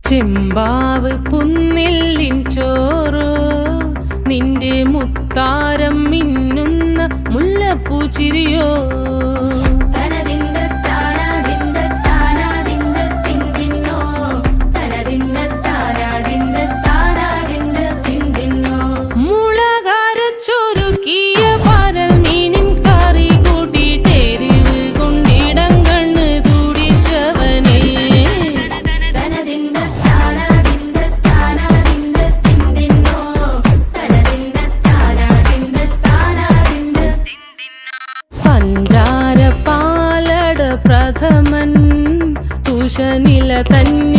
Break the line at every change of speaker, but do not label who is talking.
ചെമ്പാവ് പുന്നില്ലിൻ ചോറോ നിന്റെ മുത്താരം മിന്നുന്ന മുല്ലപ്പൂച്ചിരിയോ പഞ്ചാര പാലട പ്രഥമൻ തുഷനില തന്നെ